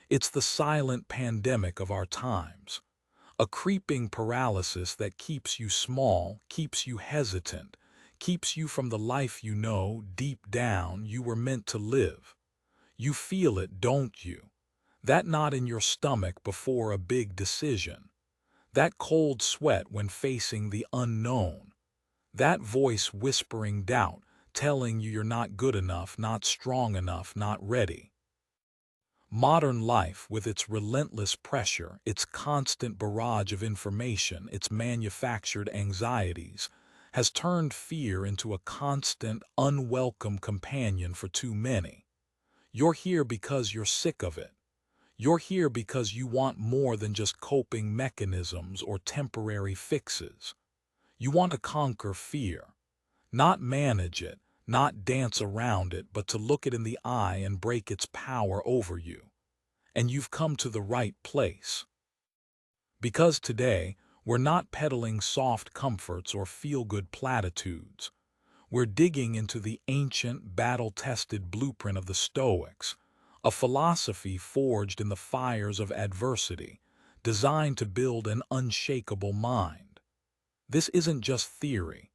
It's the silent pandemic of our times, a creeping paralysis that keeps you small, keeps you hesitant, keeps you from the life you know deep down you were meant to live. You feel it, don't you? That knot in your stomach before a big decision. That cold sweat when facing the unknown. That voice whispering doubt, telling you you're not good enough, not strong enough, not ready. Modern life, with its relentless pressure, its constant barrage of information, its manufactured anxieties, has turned fear into a constant, unwelcome companion for too many. You're here because you're sick of it. You're here because you want more than just coping mechanisms or temporary fixes. You want to conquer fear, not manage it, not dance around it, but to look it in the eye and break its power over you. And you've come to the right place. Because today, we're not peddling soft comforts or feel-good platitudes. We're digging into the ancient, battle-tested blueprint of the Stoics, a philosophy forged in the fires of adversity, designed to build an unshakable mind. This isn't just theory.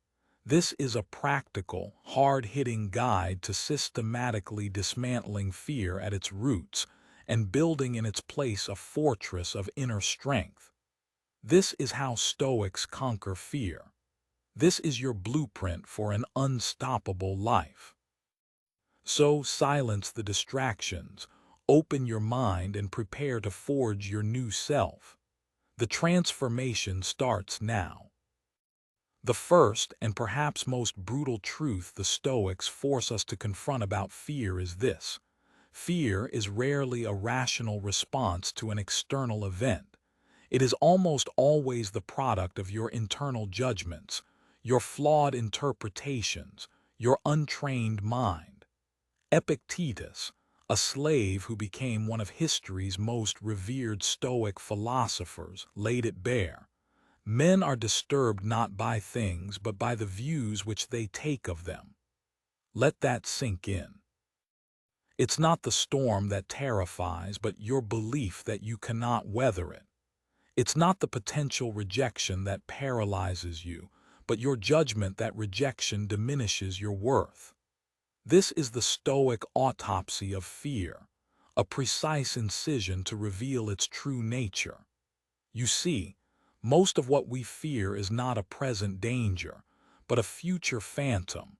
This is a practical, hard-hitting guide to systematically dismantling fear at its roots and building in its place a fortress of inner strength. This is how Stoics conquer fear. This is your blueprint for an unstoppable life. So silence the distractions, open your mind and prepare to forge your new self. The transformation starts now. The first and perhaps most brutal truth the Stoics force us to confront about fear is this. Fear is rarely a rational response to an external event. It is almost always the product of your internal judgments, your flawed interpretations, your untrained mind. Epictetus, a slave who became one of history's most revered Stoic philosophers, laid it bare. Men are disturbed not by things but by the views which they take of them. Let that sink in. It's not the storm that terrifies, but your belief that you cannot weather it. It's not the potential rejection that paralyzes you, but your judgment that rejection diminishes your worth. This is the Stoic autopsy of fear, a precise incision to reveal its true nature. You see, most of what we fear is not a present danger, but a future phantom,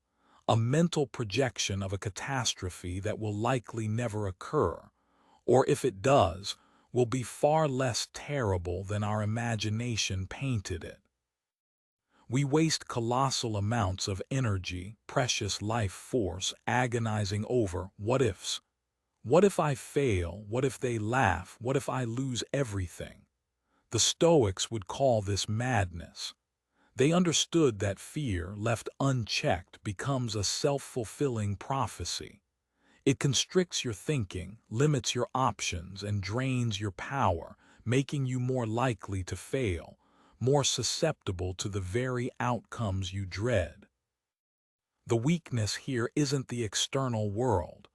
a mental projection of a catastrophe that will likely never occur, or if it does, will be far less terrible than our imagination painted it. We waste colossal amounts of energy, precious life force, agonizing over what-ifs. What if I fail? What if they laugh? What if I lose everything? The Stoics would call this madness. They understood that fear, left unchecked, becomes a self-fulfilling prophecy. It constricts your thinking, limits your options, and drains your power, making you more likely to fail, more susceptible to the very outcomes you dread. The weakness here isn't the external world.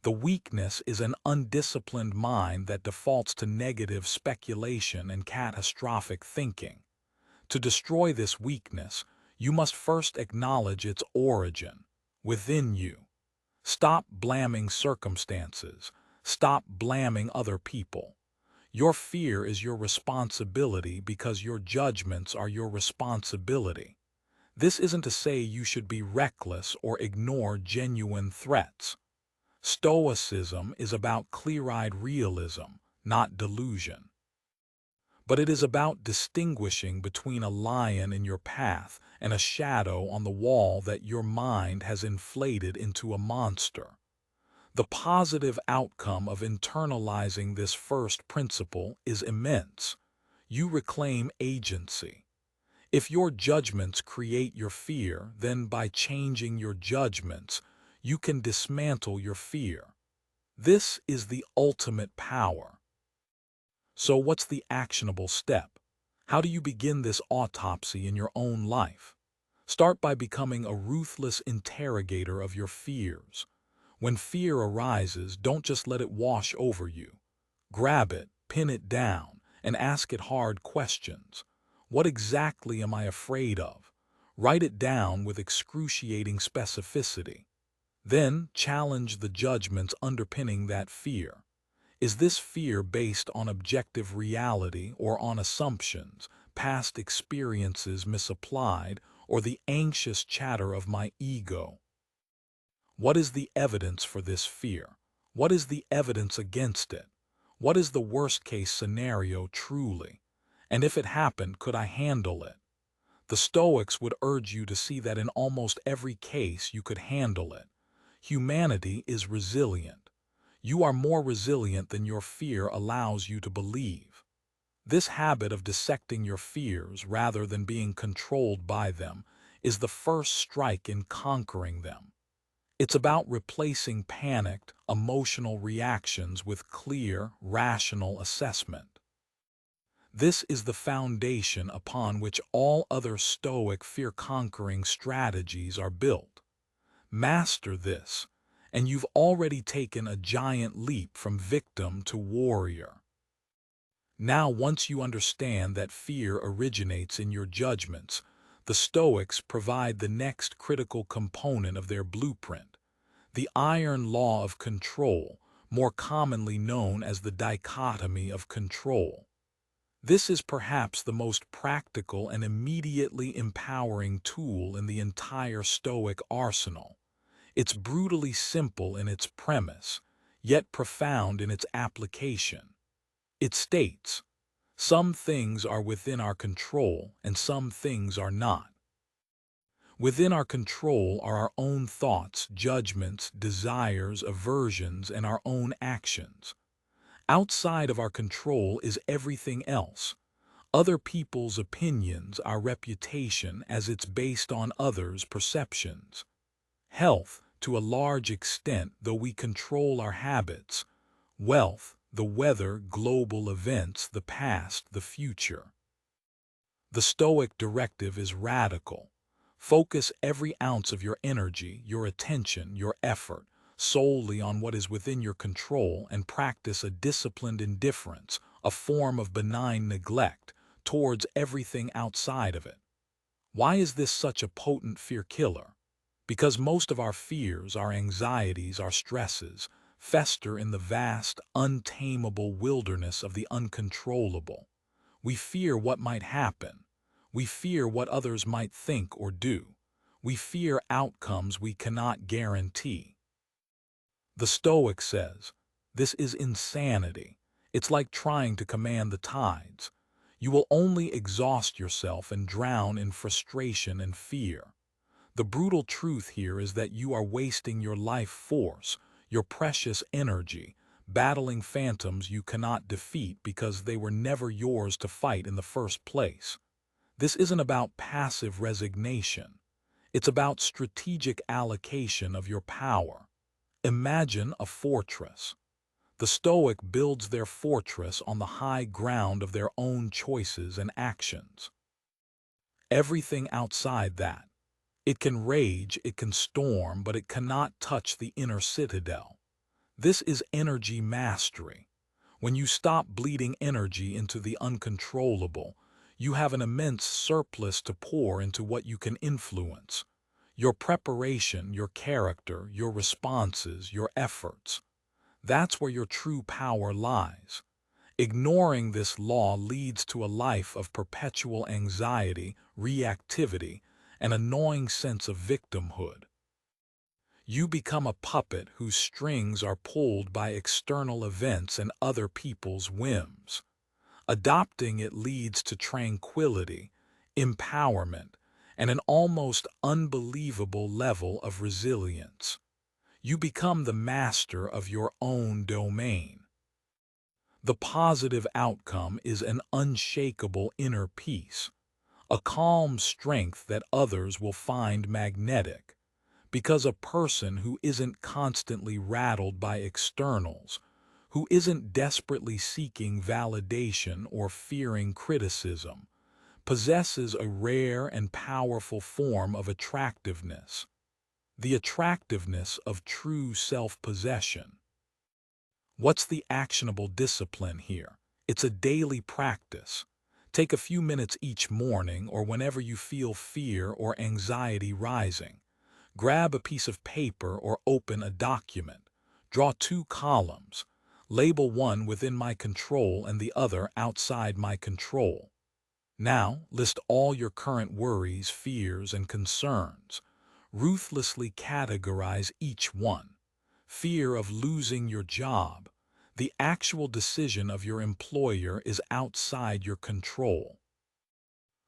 The weakness is an undisciplined mind that defaults to negative speculation and catastrophic thinking. To destroy this weakness, you must first acknowledge its origin, within you. Stop blaming circumstances. Stop blaming other people. Your fear is your responsibility because your judgments are your responsibility. This isn't to say you should be reckless or ignore genuine threats. Stoicism is about clear-eyed realism, not delusion. But it is about distinguishing between a lion in your path and a shadow on the wall that your mind has inflated into a monster. The positive outcome of internalizing this first principle is immense. You reclaim agency. If your judgments create your fear, then by changing your judgments, you can dismantle your fear. This is the ultimate power. So what's the actionable step? How do you begin this autopsy in your own life? Start by becoming a ruthless interrogator of your fears. When fear arises, don't just let it wash over you. Grab it, pin it down, and ask it hard questions. What exactly am I afraid of? Write it down with excruciating specificity. Then challenge the judgments underpinning that fear. Is this fear based on objective reality or on assumptions, past experiences misapplied, or the anxious chatter of my ego? What is the evidence for this fear? What is the evidence against it? What is the worst-case scenario truly? And if it happened, could I handle it? The Stoics would urge you to see that in almost every case you could handle it. Humanity is resilient. You are more resilient than your fear allows you to believe. This habit of dissecting your fears rather than being controlled by them is the first strike in conquering them. It's about replacing panicked, emotional reactions with clear, rational assessment. This is the foundation upon which all other Stoic fear-conquering strategies are built. Master this, and you've already taken a giant leap from victim to warrior. Now, once you understand that fear originates in your judgments, the Stoics provide the next critical component of their blueprint, the iron law of control, more commonly known as the dichotomy of control. This is perhaps the most practical and immediately empowering tool in the entire Stoic arsenal. It's brutally simple in its premise, yet profound in its application. It states, some things are within our control and some things are not. Within our control are our own thoughts, judgments, desires, aversions, and our own actions. Outside of our control is everything else. Other people's opinions, our reputation as it's based on others' perceptions. Health, to a large extent, though we control our habits. Wealth, the weather, global events, the past, the future. The Stoic directive is radical. Focus every ounce of your energy, your attention, your effort, solely on what is within your control and practice a disciplined indifference, a form of benign neglect, towards everything outside of it. Why is this such a potent fear killer? Because most of our fears, our anxieties, our stresses, fester in the vast, untamable wilderness of the uncontrollable. We fear what might happen. We fear what others might think or do. We fear outcomes we cannot guarantee. The Stoic says, this is insanity. It's like trying to command the tides. You will only exhaust yourself and drown in frustration and fear. The brutal truth here is that you are wasting your life force, your precious energy, battling phantoms you cannot defeat because they were never yours to fight in the first place. This isn't about passive resignation. It's about strategic allocation of your power. Imagine a fortress. The Stoic builds their fortress on the high ground of their own choices and actions. Everything outside that. It can rage, it can storm, but it cannot touch the inner citadel. This is energy mastery. When you stop bleeding energy into the uncontrollable, you have an immense surplus to pour into what you can influence. Your preparation, your character, your responses, your efforts. That's where your true power lies. Ignoring this law leads to a life of perpetual anxiety, reactivity, an annoying sense of victimhood. You become a puppet whose strings are pulled by external events and other people's whims. Adopting it leads to tranquility, empowerment, and an almost unbelievable level of resilience. You become the master of your own domain. The positive outcome is an unshakable inner peace, a calm strength that others will find magnetic, because a person who isn't constantly rattled by externals, who isn't desperately seeking validation or fearing criticism, possesses a rare and powerful form of attractiveness, the attractiveness of true self-possession. What's the actionable discipline here? It's a daily practice. Take a few minutes each morning or whenever you feel fear or anxiety rising. Grab a piece of paper or open a document. Draw two columns. Label one within my control and the other outside my control. Now, list all your current worries, fears, and concerns. Ruthlessly categorize each one. Fear of losing your job. The actual decision of your employer is outside your control.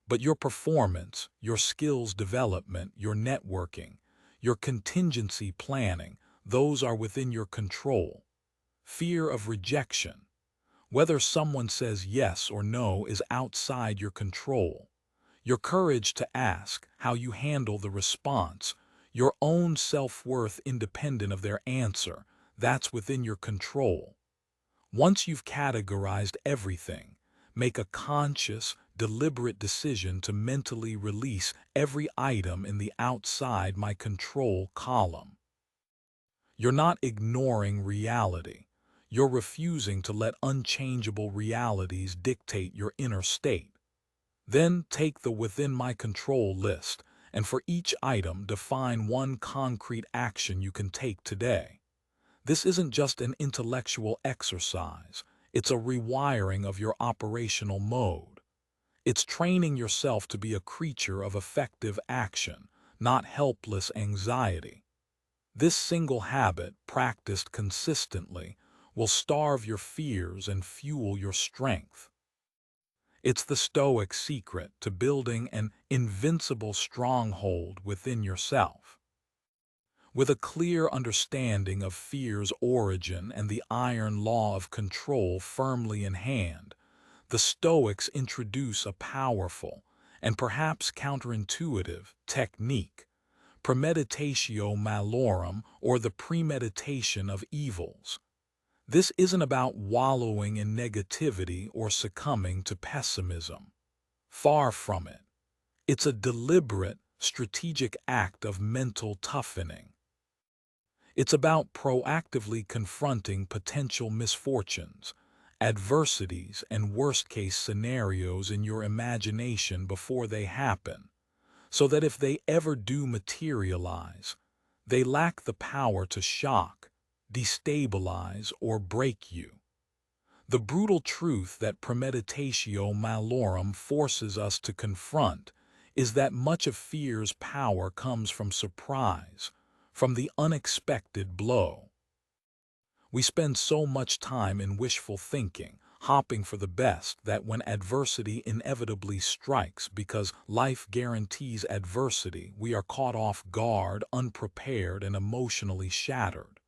But your performance, your skills development, your networking, your contingency planning, those are within your control. Fear of rejection. Whether someone says yes or no is outside your control. Your courage to ask, how you handle the response, your own self-worth independent of their answer, that's within your control. Once you've categorized everything, make a conscious, deliberate decision to mentally release every item in the outside my control column. You're not ignoring reality. You're refusing to let unchangeable realities dictate your inner state. Then take the within my control list, and for each item define one concrete action you can take today. This isn't just an intellectual exercise, it's a rewiring of your operational mode. It's training yourself to be a creature of effective action, not helpless anxiety. This single habit, practiced consistently, will starve your fears and fuel your strength. It's the Stoic secret to building an invincible stronghold within yourself. With a clear understanding of fear's origin and the iron law of control firmly in hand, the Stoics introduce a powerful and perhaps counterintuitive technique, premeditatio malorum, or the premeditation of evils. This isn't about wallowing in negativity or succumbing to pessimism. Far from it. It's a deliberate, strategic act of mental toughening. It's about proactively confronting potential misfortunes, adversities, and worst-case scenarios in your imagination before they happen, so that if they ever do materialize, they lack the power to shock, destabilize, or break you. The brutal truth that premeditatio malorum forces us to confront is that much of fear's power comes from surprise, from the unexpected blow. We spend so much time in wishful thinking, hoping for the best, that when adversity inevitably strikes because life guarantees adversity, we are caught off guard, unprepared, and emotionally shattered.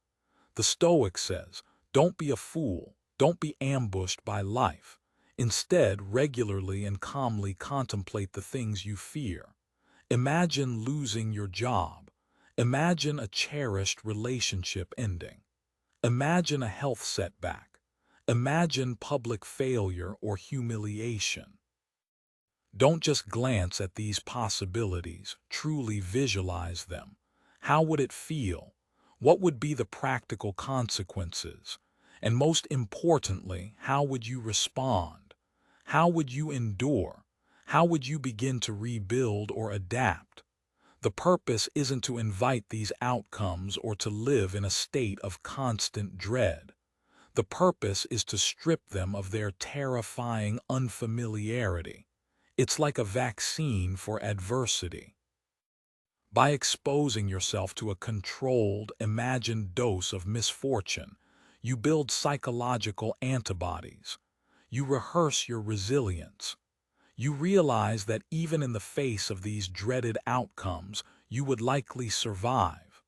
The Stoic says, don't be a fool, don't be ambushed by life. Instead, regularly and calmly contemplate the things you fear. Imagine losing your job. Imagine a cherished relationship ending. Imagine a health setback. Imagine public failure or humiliation. Don't just glance at these possibilities, truly visualize them. How would it feel? What would be the practical consequences? And most importantly, how would you respond? How would you endure? How would you begin to rebuild or adapt? The purpose isn't to invite these outcomes or to live in a state of constant dread. The purpose is to strip them of their terrifying unfamiliarity. It's like a vaccine for adversity. By exposing yourself to a controlled, imagined dose of misfortune, you build psychological antibodies. You rehearse your resilience. You realize that even in the face of these dreaded outcomes, you would likely survive.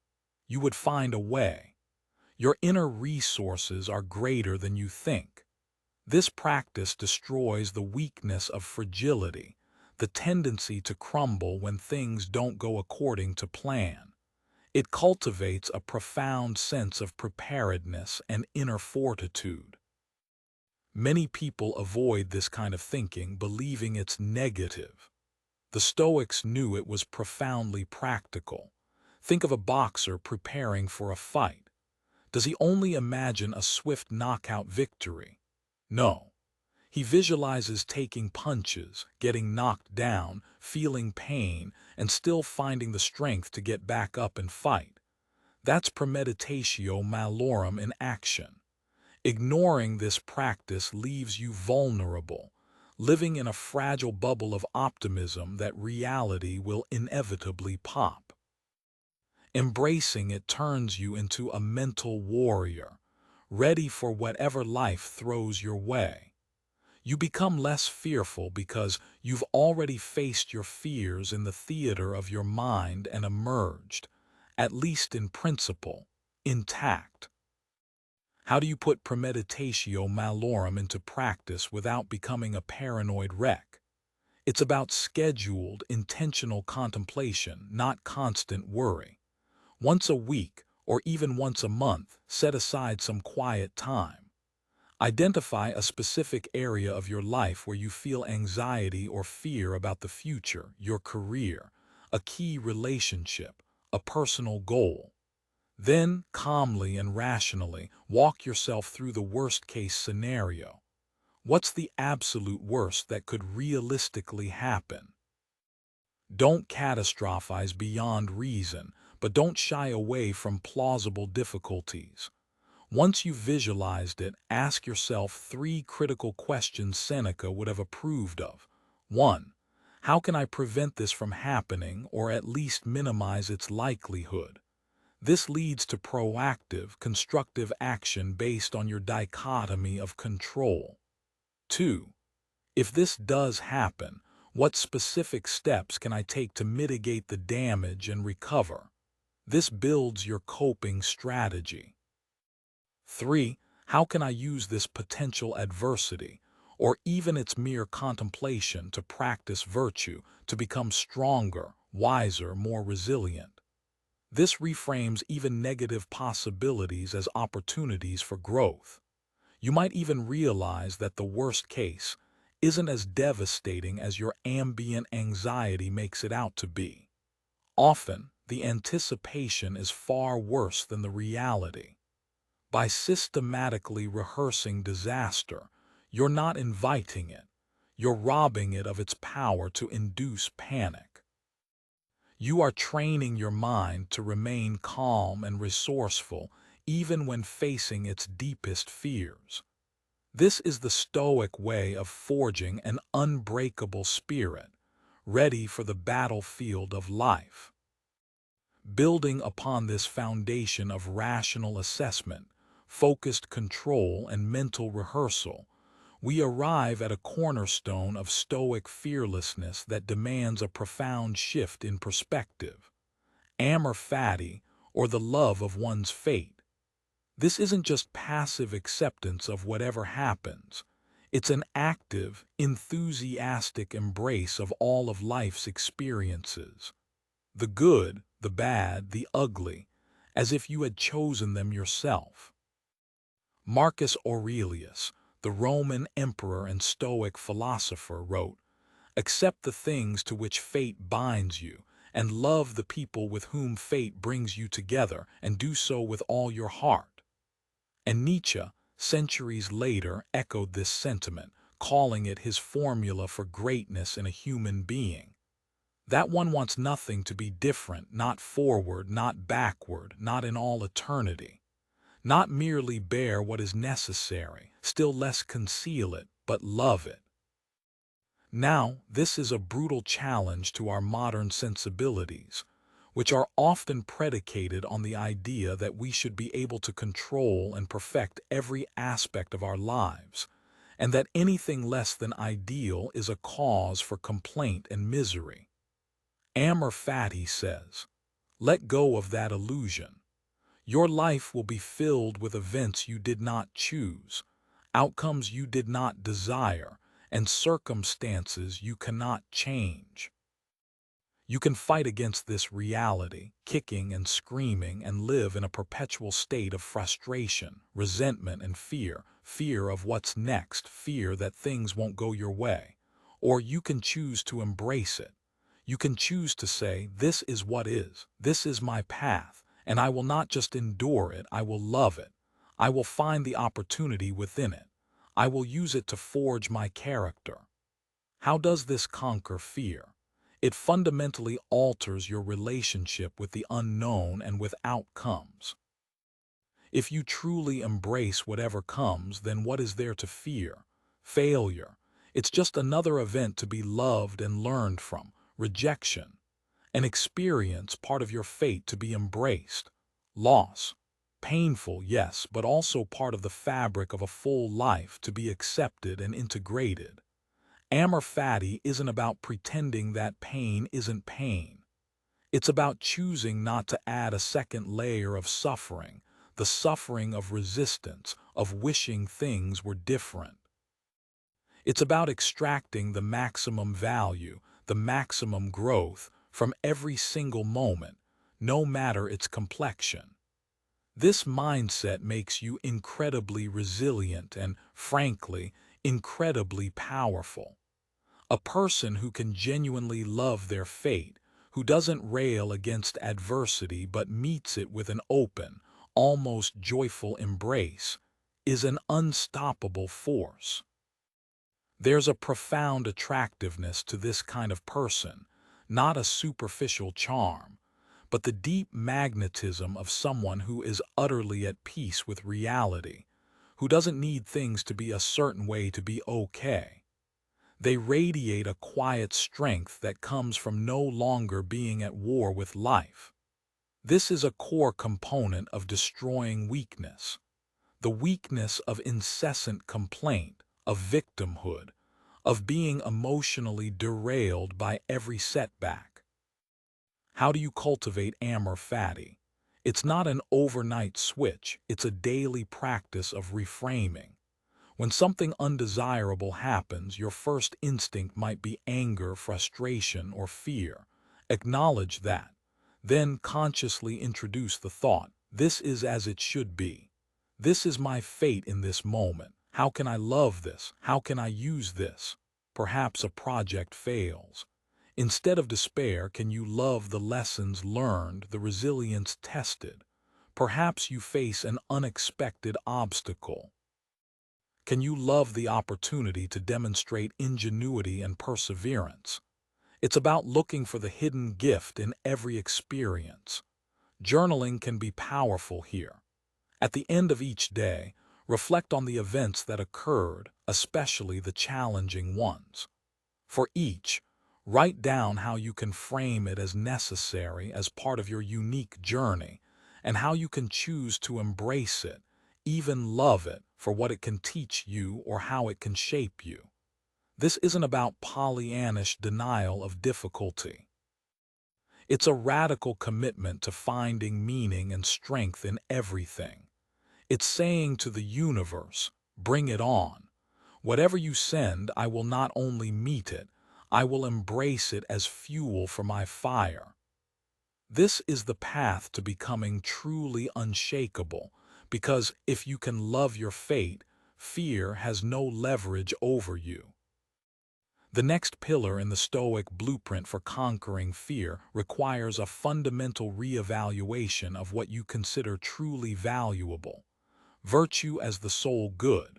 You would find a way. Your inner resources are greater than you think. This practice destroys the weakness of fragility, the tendency to crumble when things don't go according to plan. It cultivates a profound sense of preparedness and inner fortitude. Many people avoid this kind of thinking, believing it's negative. The Stoics knew it was profoundly practical. Think of a boxer preparing for a fight. Does he only imagine a swift knockout victory? No. He visualizes taking punches, getting knocked down, feeling pain, and still finding the strength to get back up and fight. That's premeditatio malorum in action. Ignoring this practice leaves you vulnerable, living in a fragile bubble of optimism that reality will inevitably pop. Embracing it turns you into a mental warrior, ready for whatever life throws your way. You become less fearful because you've already faced your fears in the theater of your mind and emerged, at least in principle, intact. How do you put premeditatio malorum into practice without becoming a paranoid wreck? It's about scheduled, intentional contemplation, not constant worry. Once a week, or even once a month, set aside some quiet time. Identify a specific area of your life where you feel anxiety or fear about the future, your career, a key relationship, a personal goal. Then, calmly and rationally, walk yourself through the worst-case scenario. What's the absolute worst that could realistically happen? Don't catastrophize beyond reason, but don't shy away from plausible difficulties. Once you've visualized it, ask yourself 3 critical questions Seneca would have approved of. 1. How can I prevent this from happening or at least minimize its likelihood? This leads to proactive, constructive action based on your dichotomy of control. 2. If this does happen, what specific steps can I take to mitigate the damage and recover? This builds your coping strategy. 3. How can I use this potential adversity, or even its mere contemplation, to practice virtue, to become stronger, wiser, more resilient? This reframes even negative possibilities as opportunities for growth. You might even realize that the worst case isn't as devastating as your ambient anxiety makes it out to be. Often, the anticipation is far worse than the reality. By systematically rehearsing disaster, you're not inviting it. You're robbing it of its power to induce panic. You are training your mind to remain calm and resourceful even when facing its deepest fears. This is the Stoic way of forging an unbreakable spirit, ready for the battlefield of life. Building upon this foundation of rational assessment, focused control, and mental rehearsal, we arrive at a cornerstone of Stoic fearlessness that demands a profound shift in perspective. Amor fati, or the love of one's fate. This isn't just passive acceptance of whatever happens. It's an active, enthusiastic embrace of all of life's experiences. The good, the bad, the ugly, as if you had chosen them yourself. Marcus Aurelius, the Roman emperor and Stoic philosopher, wrote, "Accept the things to which fate binds you, and love the people with whom fate brings you together, and do so with all your heart." And Nietzsche, centuries later, echoed this sentiment, calling it his formula for greatness in a human being. That one wants nothing to be different, not forward, not backward, not in all eternity. Not merely bear what is necessary, still less conceal it, but love it. Now, this is a brutal challenge to our modern sensibilities, which are often predicated on the idea that we should be able to control and perfect every aspect of our lives, and that anything less than ideal is a cause for complaint and misery. Amor fati says, let go of that illusion. Your life will be filled with events you did not choose, outcomes you did not desire, and circumstances you cannot change. You can fight against this reality, kicking and screaming, and live in a perpetual state of frustration, resentment, and fear. Fear of what's next, fear that things won't go your way. Or you can choose to embrace it. You can choose to say, this is what is, this is my path, And I will not just endure it, I will love it. I will find the opportunity within it. I will use it to forge my character. How does this conquer fear? It fundamentally alters your relationship with the unknown and with outcomes. If you truly embrace whatever comes, then what is there to fear? Failure. It's just another event to be loved and learned from. Rejection. An experience, part of your fate to be embraced. Loss. Painful, yes, but also part of the fabric of a full life to be accepted and integrated. Amor fati isn't about pretending that pain isn't pain. It's about choosing not to add a second layer of suffering, the suffering of resistance, of wishing things were different. It's about extracting the maximum value, the maximum growth from every single moment, no matter its complexion. This mindset makes you incredibly resilient and, frankly, incredibly powerful. A person who can genuinely love their fate, who doesn't rail against adversity but meets it with an open, almost joyful embrace, is an unstoppable force. There's a profound attractiveness to this kind of person, not a superficial charm, but the deep magnetism of someone who is utterly at peace with reality, who doesn't need things to be a certain way to be okay. They radiate a quiet strength that comes from no longer being at war with life. This is a core component of destroying weakness, the weakness of incessant complaint, of victimhood, of being emotionally derailed by every setback. How do you cultivate amor fati? It's not an overnight switch, it's a daily practice of reframing. When something undesirable happens, your first instinct might be anger, frustration, or fear. Acknowledge that. Then consciously introduce the thought, this is as it should be. This is my fate in this moment. How can I love this? How can I use this? Perhaps a project fails. Instead of despair, can you love the lessons learned, the resilience tested? Perhaps you face an unexpected obstacle. Can you love the opportunity to demonstrate ingenuity and perseverance? It's about looking for the hidden gift in every experience. Journaling can be powerful here. At the end of each day, reflect on the events that occurred, especially the challenging ones. For each, write down how you can frame it as necessary as part of your unique journey, and how you can choose to embrace it, even love it for what it can teach you or how it can shape you. This isn't about Pollyannish denial of difficulty. It's a radical commitment to finding meaning and strength in everything. It's saying to the universe, bring it on. Whatever you send, I will not only meet it, I will embrace it as fuel for my fire. This is the path to becoming truly unshakable, because if you can love your fate, fear has no leverage over you. The next pillar in the Stoic blueprint for conquering fear requires a fundamental reevaluation of what you consider truly valuable. Virtue as the sole good.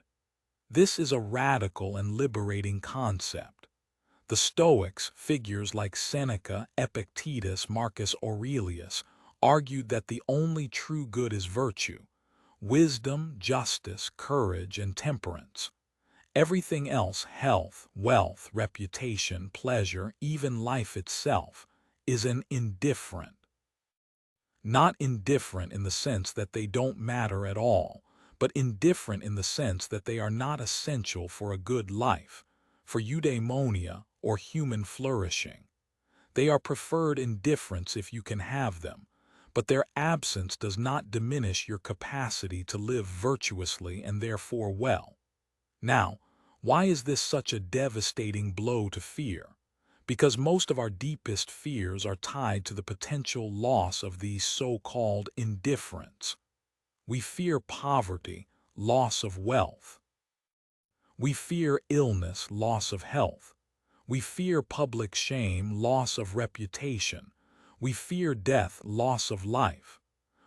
This is a radical and liberating concept. The Stoics, figures like Seneca, Epictetus, Marcus Aurelius, argued that the only true good is virtue, wisdom, justice, courage, and temperance. Everything else, health, wealth, reputation, pleasure, even life itself, is an indifferent. Not indifferent in the sense that they don't matter at all, but indifferent in the sense that they are not essential for a good life, for eudaimonia or human flourishing. They are preferred indifference if you can have them, but their absence does not diminish your capacity to live virtuously and therefore well. Now, why is this such a devastating blow to fear? Because most of our deepest fears are tied to the potential loss of these so-called indifferents. We fear poverty, loss of wealth. We fear illness, loss of health. We fear public shame, loss of reputation. We fear death, loss of life.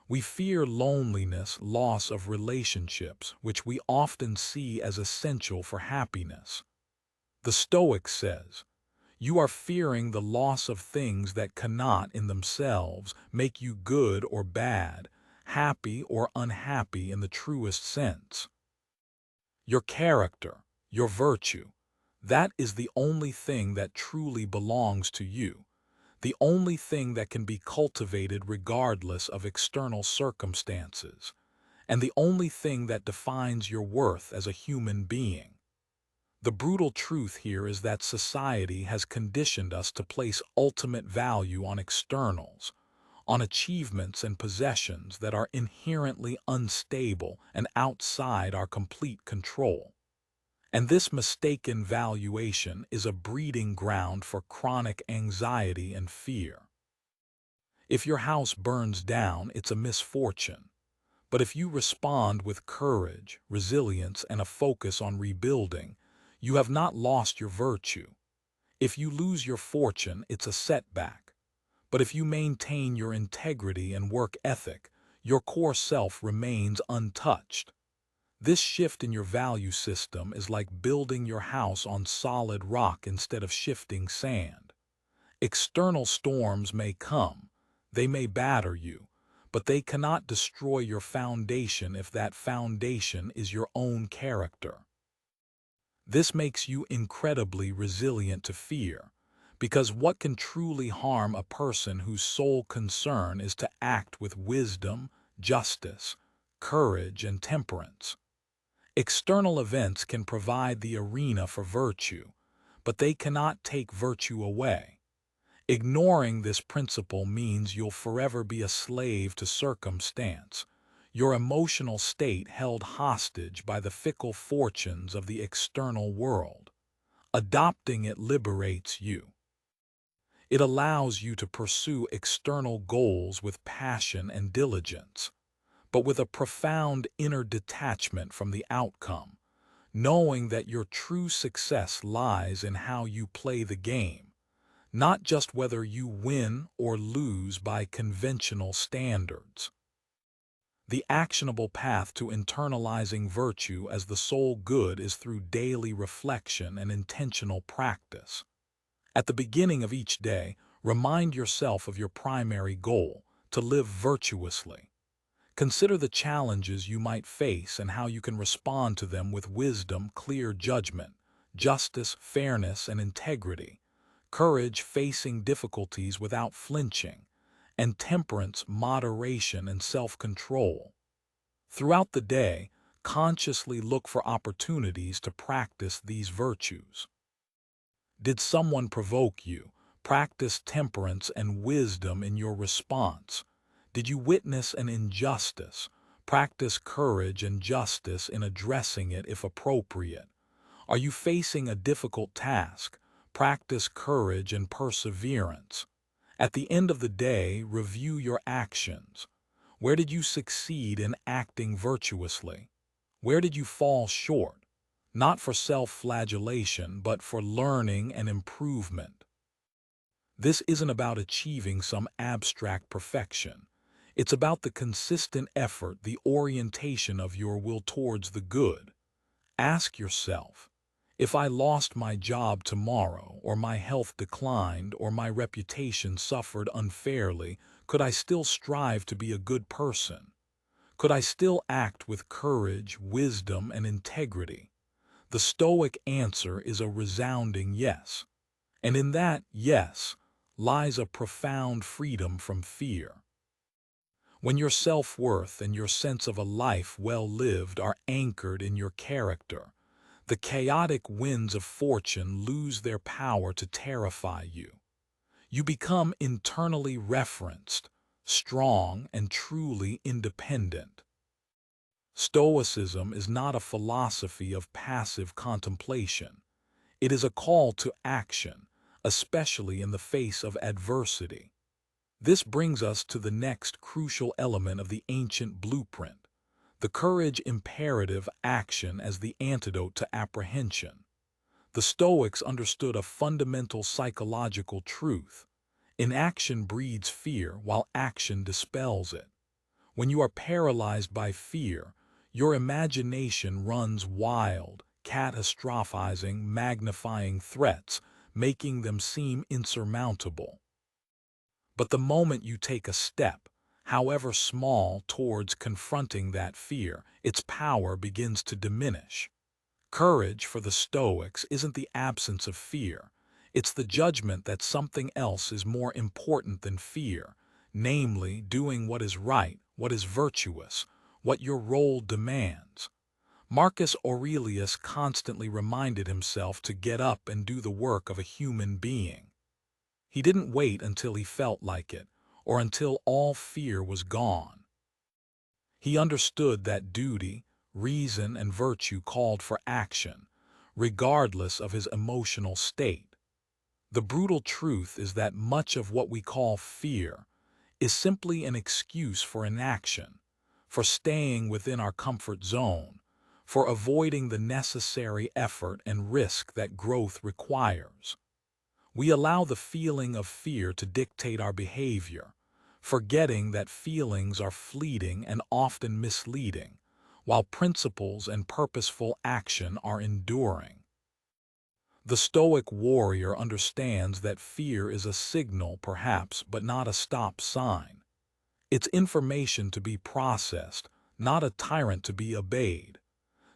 We fear loneliness, loss of relationships, which we often see as essential for happiness. The Stoic says, "You are fearing the loss of things that cannot in themselves make you good or bad, happy or unhappy in the truest sense. Your character, your virtue, that is the only thing that truly belongs to you, the only thing that can be cultivated regardless of external circumstances, and the only thing that defines your worth as a human being." The brutal truth here is that society has conditioned us to place ultimate value on externals, on achievements and possessions that are inherently unstable and outside our complete control. And this mistaken valuation is a breeding ground for chronic anxiety and fear. If your house burns down, it's a misfortune. But if you respond with courage, resilience, and a focus on rebuilding, you have not lost your virtue. If you lose your fortune, it's a setback. But if you maintain your integrity and work ethic, your core self remains untouched. This shift in your value system is like building your house on solid rock instead of shifting sand. External storms may come, they may batter you, but they cannot destroy your foundation if that foundation is your own character. This makes you incredibly resilient to fear, because what can truly harm a person whose sole concern is to act with wisdom, justice, courage, and temperance? External events can provide the arena for virtue, but they cannot take virtue away. Ignoring this principle means you'll forever be a slave to circumstance, your emotional state held hostage by the fickle fortunes of the external world. Adopting it liberates you. It allows you to pursue external goals with passion and diligence, but with a profound inner detachment from the outcome, knowing that your true success lies in how you play the game, not just whether you win or lose by conventional standards. The actionable path to internalizing virtue as the sole good is through daily reflection and intentional practice. At the beginning of each day, remind yourself of your primary goal, to live virtuously. Consider the challenges you might face and how you can respond to them with wisdom, clear judgment, justice, fairness, and integrity, courage facing difficulties without flinching, and temperance, moderation, and self-control. Throughout the day, consciously look for opportunities to practice these virtues. Did someone provoke you? Practice temperance and wisdom in your response. Did you witness an injustice? Practice courage and justice in addressing it if appropriate. Are you facing a difficult task? Practice courage and perseverance. At the end of the day, review your actions. Where did you succeed in acting virtuously? Where did you fall short? Not for self-flagellation, but for learning and improvement. This isn't about achieving some abstract perfection. It's about the consistent effort, the orientation of your will towards the good. Ask yourself, if I lost my job tomorrow, or my health declined, or my reputation suffered unfairly, could I still strive to be a good person? Could I still act with courage, wisdom, and integrity? The Stoic answer is a resounding yes. And in that yes lies a profound freedom from fear. When your self-worth and your sense of a life well lived are anchored in your character, the chaotic winds of fortune lose their power to terrify you. You become internally referenced, strong, and truly independent. Stoicism is not a philosophy of passive contemplation. It is a call to action, especially in the face of adversity. This brings us to the next crucial element of the ancient blueprint, the courage imperative action as the antidote to apprehension. The Stoics understood a fundamental psychological truth. Inaction breeds fear while action dispels it. When you are paralyzed by fear, your imagination runs wild, catastrophizing, magnifying threats, making them seem insurmountable. But the moment you take a step, however small, towards confronting that fear, its power begins to diminish. Courage for the Stoics isn't the absence of fear. It's the judgment that something else is more important than fear, namely doing what is right, what is virtuous, what your role demands. Marcus Aurelius constantly reminded himself to get up and do the work of a human being. He didn't wait until he felt like it, or until all fear was gone. He understood that duty, reason, and virtue called for action, regardless of his emotional state. The brutal truth is that much of what we call fear is simply an excuse for inaction, for staying within our comfort zone, for avoiding the necessary effort and risk that growth requires. We allow the feeling of fear to dictate our behavior, forgetting that feelings are fleeting and often misleading, while principles and purposeful action are enduring. The Stoic warrior understands that fear is a signal, perhaps, but not a stop sign. It's information to be processed, not a tyrant to be obeyed.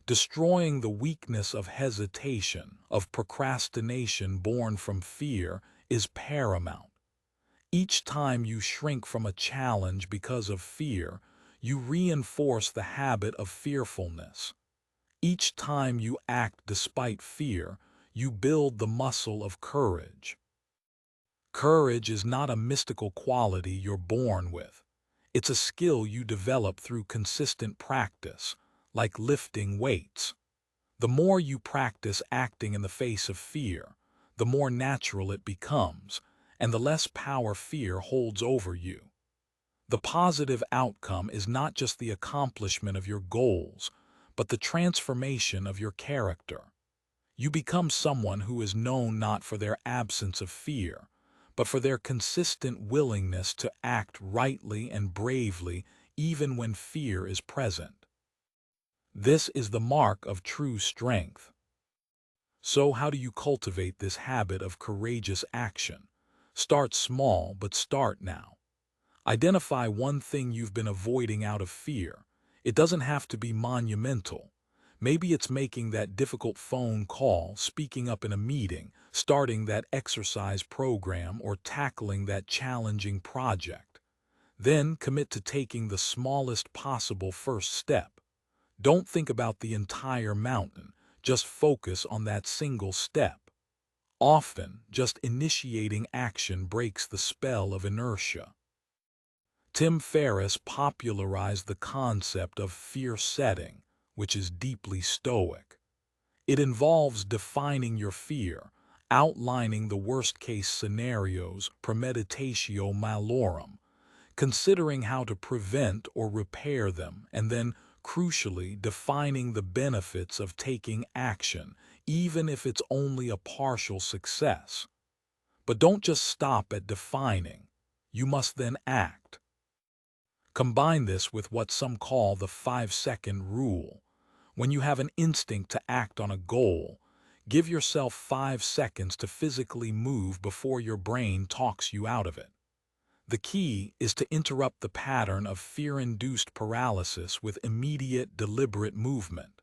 Destroying the weakness of hesitation, of procrastination born from fear, is paramount. Each time you shrink from a challenge because of fear, you reinforce the habit of fearfulness. Each time you act despite fear, you build the muscle of courage. Courage is not a mystical quality you're born with. It's a skill you develop through consistent practice, like lifting weights. The more you practice acting in the face of fear, the more natural it becomes, and the less power fear holds over you. The positive outcome is not just the accomplishment of your goals, but the transformation of your character. You become someone who is known not for their absence of fear, but for their consistent willingness to act rightly and bravely even when fear is present. This is the mark of true strength. So how do you cultivate this habit of courageous action? Start small, but start now. Identify one thing you've been avoiding out of fear. It doesn't have to be monumental. Maybe it's making that difficult phone call, speaking up in a meeting, starting that exercise program, or tackling that challenging project. Then commit to taking the smallest possible first step. Don't think about the entire mountain, just focus on that single step. Often, just initiating action breaks the spell of inertia. Tim Ferriss popularized the concept of fear setting, which is deeply Stoic. It involves defining your fear, outlining the worst-case scenarios, premeditatio malorum, considering how to prevent or repair them, and then, crucially, defining the benefits of taking action, even if it's only a partial success. But don't just stop at defining. You must then act. Combine this with what some call the 5-second rule. When you have an instinct to act on a goal, give yourself 5 seconds to physically move before your brain talks you out of it. The key is to interrupt the pattern of fear-induced paralysis with immediate, deliberate movement.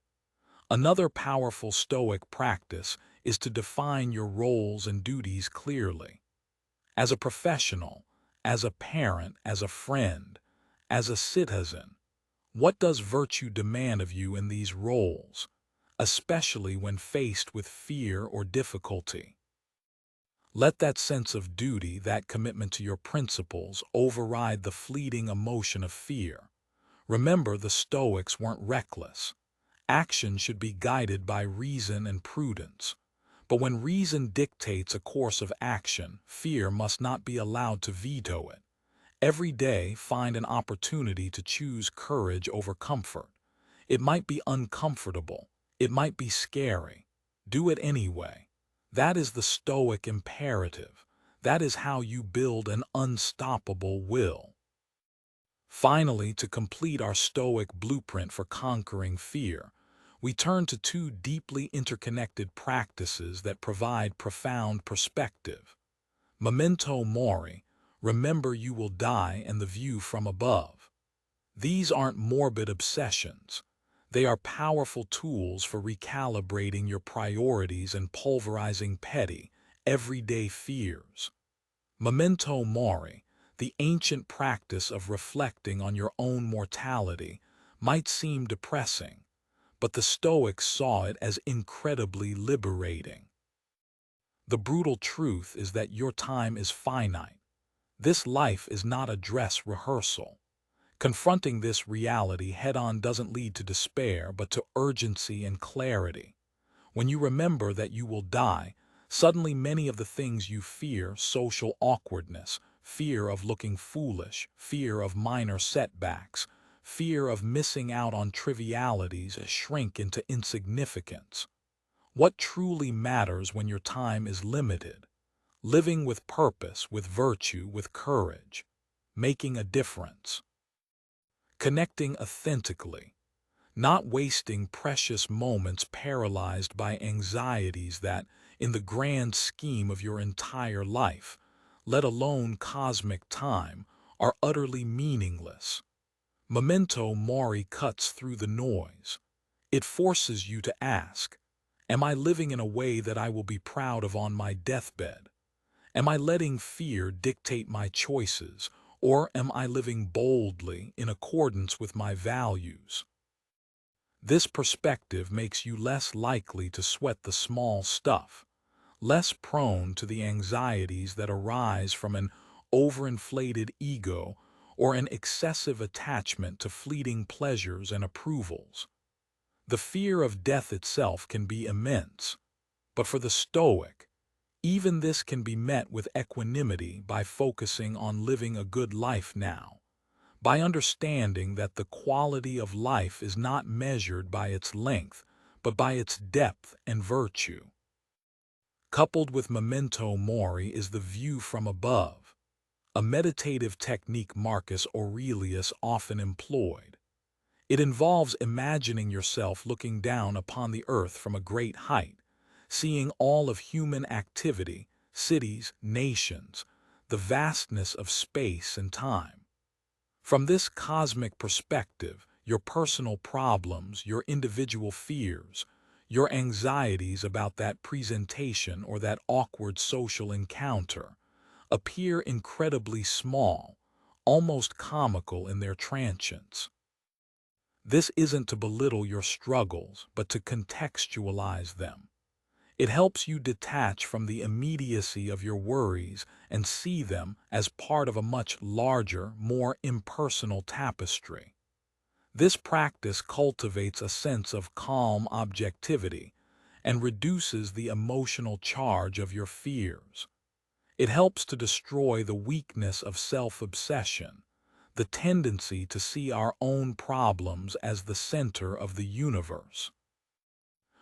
Another powerful Stoic practice is to define your roles and duties clearly. As a professional, as a parent, as a friend, as a citizen, what does virtue demand of you in these roles, especially when faced with fear or difficulty? Let that sense of duty, that commitment to your principles, override the fleeting emotion of fear. Remember, the Stoics weren't reckless. Action should be guided by reason and prudence. But when reason dictates a course of action, fear must not be allowed to veto it. Every day, find an opportunity to choose courage over comfort. It might be uncomfortable. It might be scary. Do it anyway. That is the Stoic imperative. That is how you build an unstoppable will. Finally, to complete our Stoic blueprint for conquering fear, we turn to two deeply interconnected practices that provide profound perspective. Memento mori, remember you will die, and the view from above. These aren't morbid obsessions. They are powerful tools for recalibrating your priorities and pulverizing petty, everyday fears. Memento mori, the ancient practice of reflecting on your own mortality, might seem depressing, but the Stoics saw it as incredibly liberating. The brutal truth is that your time is finite. This life is not a dress rehearsal. Confronting this reality head-on doesn't lead to despair, but to urgency and clarity. When you remember that you will die, suddenly many of the things you fear, social awkwardness, fear of looking foolish, fear of minor setbacks, fear of missing out on trivialities, shrink into insignificance. What truly matters when your time is limited? Living with purpose, with virtue, with courage. Making a difference. Connecting authentically. Not wasting precious moments paralyzed by anxieties that, in the grand scheme of your entire life, let alone cosmic time, are utterly meaningless. Memento mori cuts through the noise. It forces you to ask, am I living in a way that I will be proud of on my deathbed? Am I letting fear dictate my choices, or am I living boldly in accordance with my values? This perspective makes you less likely to sweat the small stuff, less prone to the anxieties that arise from an overinflated ego or an excessive attachment to fleeting pleasures and approvals. The fear of death itself can be immense, but for the Stoic, even this can be met with equanimity by focusing on living a good life now, by understanding that the quality of life is not measured by its length, but by its depth and virtue. Coupled with memento mori is the view from above, a meditative technique Marcus Aurelius often employed. It involves imagining yourself looking down upon the earth from a great height, seeing all of human activity, cities, nations, the vastness of space and time. From this cosmic perspective, your personal problems, your individual fears, your anxieties about that presentation or that awkward social encounter appear incredibly small, almost comical in their transience. This isn't to belittle your struggles, but to contextualize them. It helps you detach from the immediacy of your worries and see them as part of a much larger, more impersonal tapestry. This practice cultivates a sense of calm objectivity and reduces the emotional charge of your fears. It helps to destroy the weakness of self-obsession, the tendency to see our own problems as the center of the universe.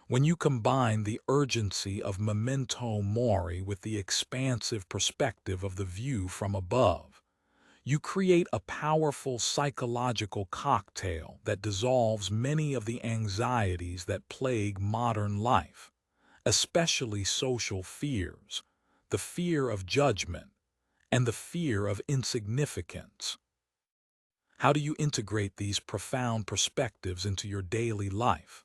When you combine the urgency of memento mori with the expansive perspective of the view from above, you create a powerful psychological cocktail that dissolves many of the anxieties that plague modern life, especially social fears, the fear of judgment, and the fear of insignificance. How do you integrate these profound perspectives into your daily life?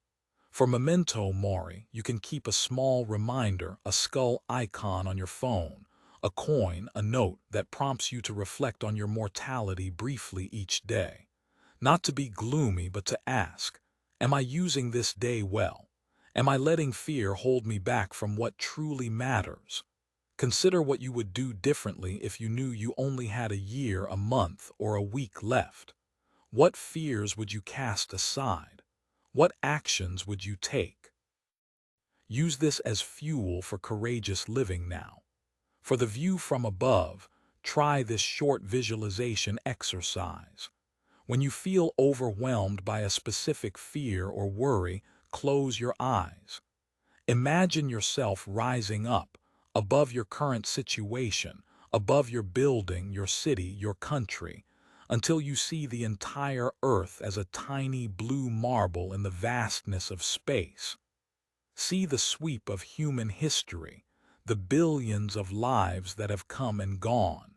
For memento mori, you can keep a small reminder, a skull icon on your phone, a coin, a note that prompts you to reflect on your mortality briefly each day. Not to be gloomy, but to ask, am I using this day well? Am I letting fear hold me back from what truly matters? Consider what you would do differently if you knew you only had a year, a month, or a week left. What fears would you cast aside? What actions would you take? Use this as fuel for courageous living now. For the view from above, try this short visualization exercise. When you feel overwhelmed by a specific fear or worry, close your eyes. Imagine yourself rising up, above your current situation, above your building, your city, your country, until you see the entire earth as a tiny blue marble in the vastness of space. See the sweep of human history, the billions of lives that have come and gone.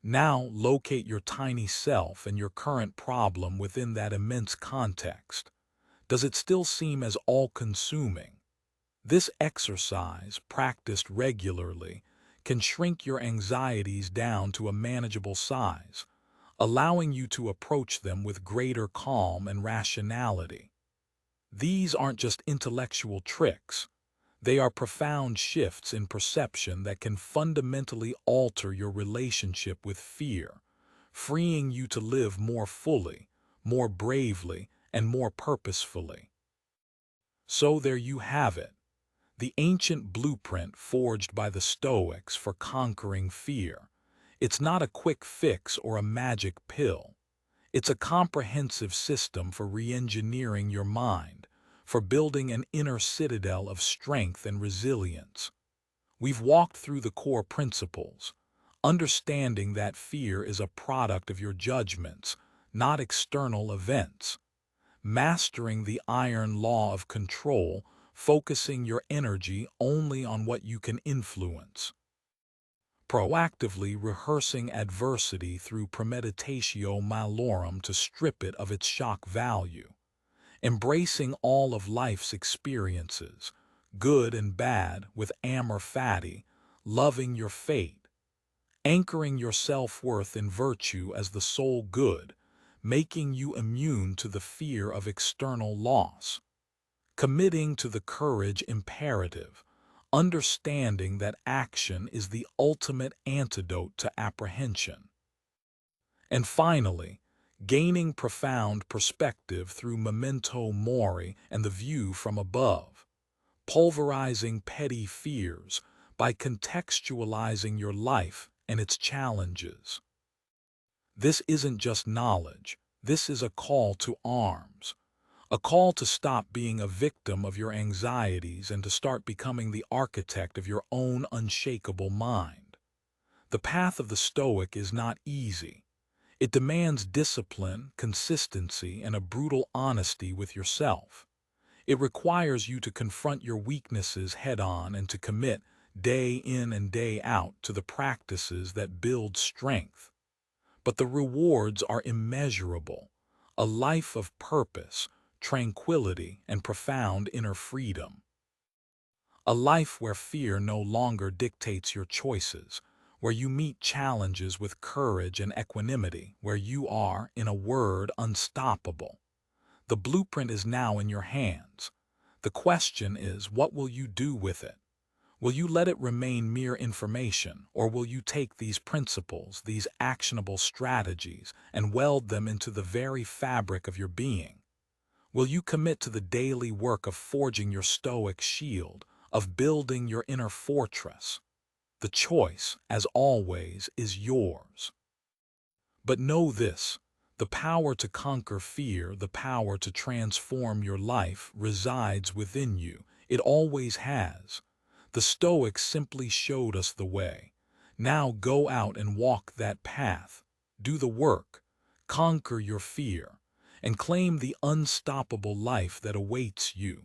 Now locate your tiny self and your current problem within that immense context. Does it still seem as all-consuming? This exercise, practiced regularly, can shrink your anxieties down to a manageable size, allowing you to approach them with greater calm and rationality. These aren't just intellectual tricks. They are profound shifts in perception that can fundamentally alter your relationship with fear, freeing you to live more fully, more bravely, and more purposefully. So there you have it, the ancient blueprint forged by the Stoics for conquering fear. It's not a quick fix or a magic pill. It's a comprehensive system for re-engineering your mind, for building an inner citadel of strength and resilience. We've walked through the core principles, understanding that fear is a product of your judgments, not external events. Mastering the iron law of control, focusing your energy only on what you can influence. Proactively rehearsing adversity through premeditatio malorum to strip it of its shock value. Embracing all of life's experiences, good and bad, with amor fati, loving your fate. Anchoring your self-worth in virtue as the sole good, making you immune to the fear of external loss. Committing to the courage imperative, understanding that action is the ultimate antidote to apprehension. And finally, gaining profound perspective through memento mori and the view from above, pulverizing petty fears by contextualizing your life and its challenges. This isn't just knowledge, this is a call to arms. A call to stop being a victim of your anxieties and to start becoming the architect of your own unshakable mind. The path of the Stoic is not easy. It demands discipline, consistency, and a brutal honesty with yourself. It requires you to confront your weaknesses head-on and to commit, day in and day out, to the practices that build strength. But the rewards are immeasurable. A life of purpose, tranquility, and profound inner freedom. A life where fear no longer dictates your choices, where you meet challenges with courage and equanimity, where you are, in a word, unstoppable. The blueprint is now in your hands. The question is, what will you do with it? Will you let it remain mere information, or will you take these principles, these actionable strategies, and weld them into the very fabric of your being? Will you commit to the daily work of forging your Stoic shield, of building your inner fortress? The choice, as always, is yours. But know this, the power to conquer fear, the power to transform your life, resides within you. It always has. The Stoics simply showed us the way. Now go out and walk that path. Do the work. Conquer your fear, and claim the unstoppable life that awaits you.